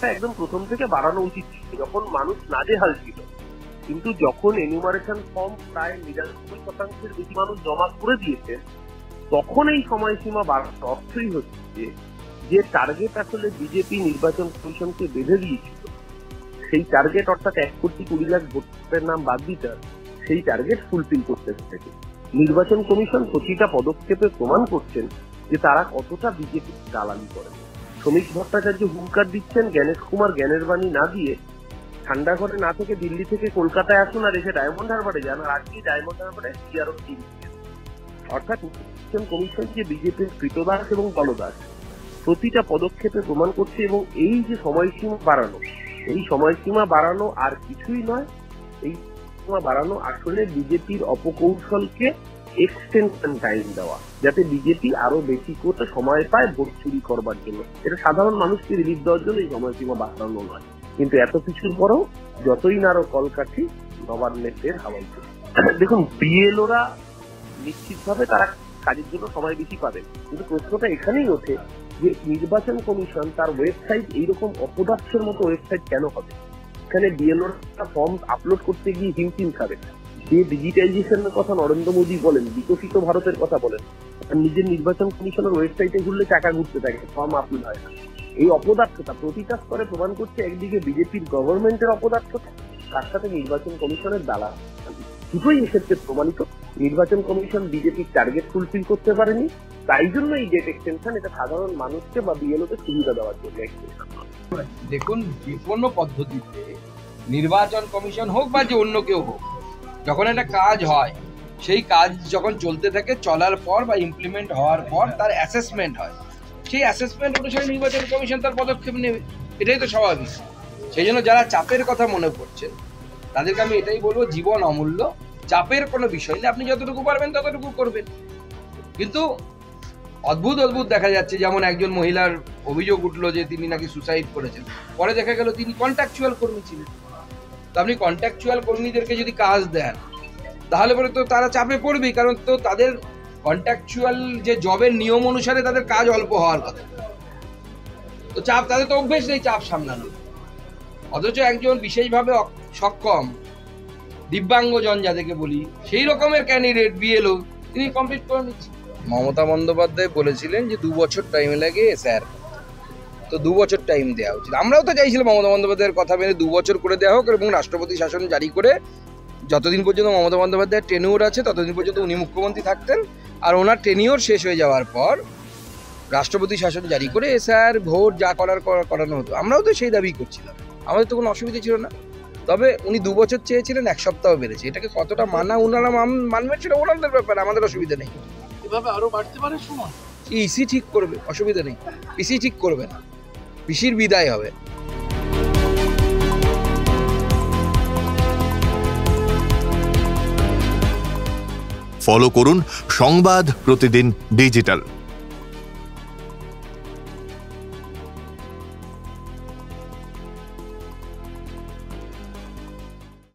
সীমাটা একদম প্রথম থেকে বাড়ানো উচিত ছিল, যখন মানুষ নাজেহাল ছিল। কিন্তু যখন এনুমারেশন ফর্ম প্রায় 99% বেশি মানুষ জমা করে দিয়েছে, তখন এই সময়সীমা বাড়ানোর অর্থই হচ্ছে যে টার্গেট আসলে বিজেপি নির্বাচন কমিশনকে বেঁধে দিয়েছিল, সেই টার্গেট অর্থাৎ 1,20,00,000 ভোটের নাম বাদ দিতে, সেই টার্গেট ফুলফিল করতে পেরেছে। নির্বাচন কমিশন প্রতিটা পদক্ষেপে প্রমাণ করছেন যে তারা কতটা বিজেপির দালালি করেন। শ্রমিক ভট্টাচার্য হুঙ্কার দিচ্ছেন, জ্ঞানেশ কুমার জ্ঞানের বাণী না দিয়ে ঠান্ডা ঘরে না থেকে দিল্লি থেকে কলকাতায় আসুন আর এসে ডায়মন্ড হারবারে যান, আর আজকেই ডায়মন্ড হারবারে সিআরও টিম। অর্থাৎ নির্বাচন কমিশন যে বিজেপির কৃতদাস এবং দলদাস প্রতিটা পদক্ষেপে প্রমাণ করছে। এবং এই যে সময়সীমা বাড়ানো, এই সময়সীমা বাড়ানো আর কিছুই নয়, এই সময়সীমা বাড়ানো আসলে বিজেপির অপকৌশলকে এক্সটেনশন টাইম দেওয়া, যাতে বিজেপি আরো বেশি করে সময় পায় ভোট চুরি করবার জন্য। এটা সাধারণ মানুষকে রিলিফ দেওয়ার জন্য এই সময়সীমা বাড়ানো নয়। কিন্তু এত কিছুর পরেও যতই না আরো কলকাঠি নবান্নের হাওয়াই চলে। দেখুন, বিএলওরা নিশ্চিতভাবে তারা কাজের জন্য সময় বেশি পাবেন, কিন্তু প্রশ্নটা এখানেই ওঠে যে নির্বাচন কমিশন তার ওয়েবসাইট এইরকম অপদার্থের মতো ওয়েবসাইট কেন হবে? এখানে বিএলওরা ফর্ম আপলোড করতে গিয়ে হিমশিম খাবে। যে ডিজিটাইজেশনের কথা নরেন্দ্র মোদী বলেন, বিকশিত ভারতের কথা বলেন, আর নিজের নির্বাচন কমিশনের ওয়েবসাইটে ঘুরলে টাকা ঘুরতে থাকে, ফর্ম আপলোড হয় না। এই অপদার্থতা প্রতিটা স্তরে প্রমাণ করছে একদিকে বিজেপির গভর্নমেন্টের অপদার্থতা, তার সাথে নির্বাচন কমিশনের দালাল। দুটোই এক্ষেত্রে প্রমাণিত। নির্বাচন কমিশন বিজেপির টার্গেট ফুলফিল করতে পারেনি, তাই জন্য এই ডেট এক্সটেনশন, এটা সাধারণ মানুষকে বা বিএলওকে সুবিধা দেওয়ার জন্য এক্সটেনশন। দেখুন, বিপন্ন পদ্ধতিতে নির্বাচন কমিশন হোক বা যে অন্য কেউ হোক, যখন একটা কাজ হয়, সেই কাজ যখন চলতে থাকে, চলার পর বা ইমপ্লিমেন্ট হওয়ার পর তার অ্যাসেসমেন্ট হয়। সেই অ্যাসেসমেন্ট অনুসারে নির্বাচন কমিশন তার পদক্ষেপ নেবে, এটাই তো স্বাভাবিক। সেই জন্য যারা চাপের কথা মনে করছেন তাদেরকে আমি এটাই বলবো, জীবন অমূল্য, চাপের কোনো বিষয় নেই, আপনি যতটুকু পারবেন ততটুকু করবেন। কিন্তু অদ্ভুত অদ্ভুত দেখা যাচ্ছে, যেমন একজন মহিলার অভিযোগ উঠলো যে তিনি নাকি সুসাইড করেছেন, পরে দেখা গেল তিনি কন্ট্রাকচুয়াল কর্মী ছিলেন। তো আপনি কন্ট্রাকচুয়াল কর্মীদেরকে যদি কাজ দেন, তাহলে পরে তো তারা চাপে পড়বেই, কারণ তো তাদের কন্ট্রাকচুয়াল যে জবের নিয়ম অনুসারে তাদের কাজ অল্প হওয়ার কথা। তো চাপ, তাদের তো অভ্যেস নেই চাপ সামলানো। অথচ একজন বিশেষভাবে সক্ষম দিব্যাঙ্গজন যাদেরকে বলি, সেই রকমের ক্যান্ডিডেট বিএলও, তিনি কমপ্লিট করে নিচ্ছেন। মমতা বন্দ্যোপাধ্যায় বলেছিলেন যে 2 বছর টাইম লাগে স্যার, তো 2 বছর টাইম দেওয়া উচিত। আমরাও তো চাইছিলাম মমতা বন্দ্যোপাধ্যায়ের কথা মেনে 2 বছর করে দেওয়া হোক, এবং রাষ্ট্রপতি শাসন জারি করে যতদিন পর্যন্ত মমতা বন্দ্যোপাধ্যায়ের টেনিওর আছে ততদিন পর্যন্ত উনি মুখ্যমন্ত্রী থাকতেন, আর ওনার টেনিওর শেষ হয়ে যাওয়ার পর রাষ্ট্রপতি শাসন জারি করে স্যার ভোট যা করানো হতো। আমরাও তো সেই দাবি করছিলাম, আমাদের তো কোনো অসুবিধা ছিল না। তবে উনি 2 বছর চেয়েছিলেন, 1 সপ্তাহ বেড়েছে। এটাকে কতটা মানা ওনারা মানবেন সেটা ওনাদের ব্যাপার, আমাদের অসুবিধা নেই। এভাবে আরো বাড়তে পারে সময়, ইসি ঠিক করবে, অসুবিধা নেই। ইসি ঠিক করবে না, পিসির বিদায় হবে। ফলো করুন সংবাদ প্রতিদিন ডিজিটাল।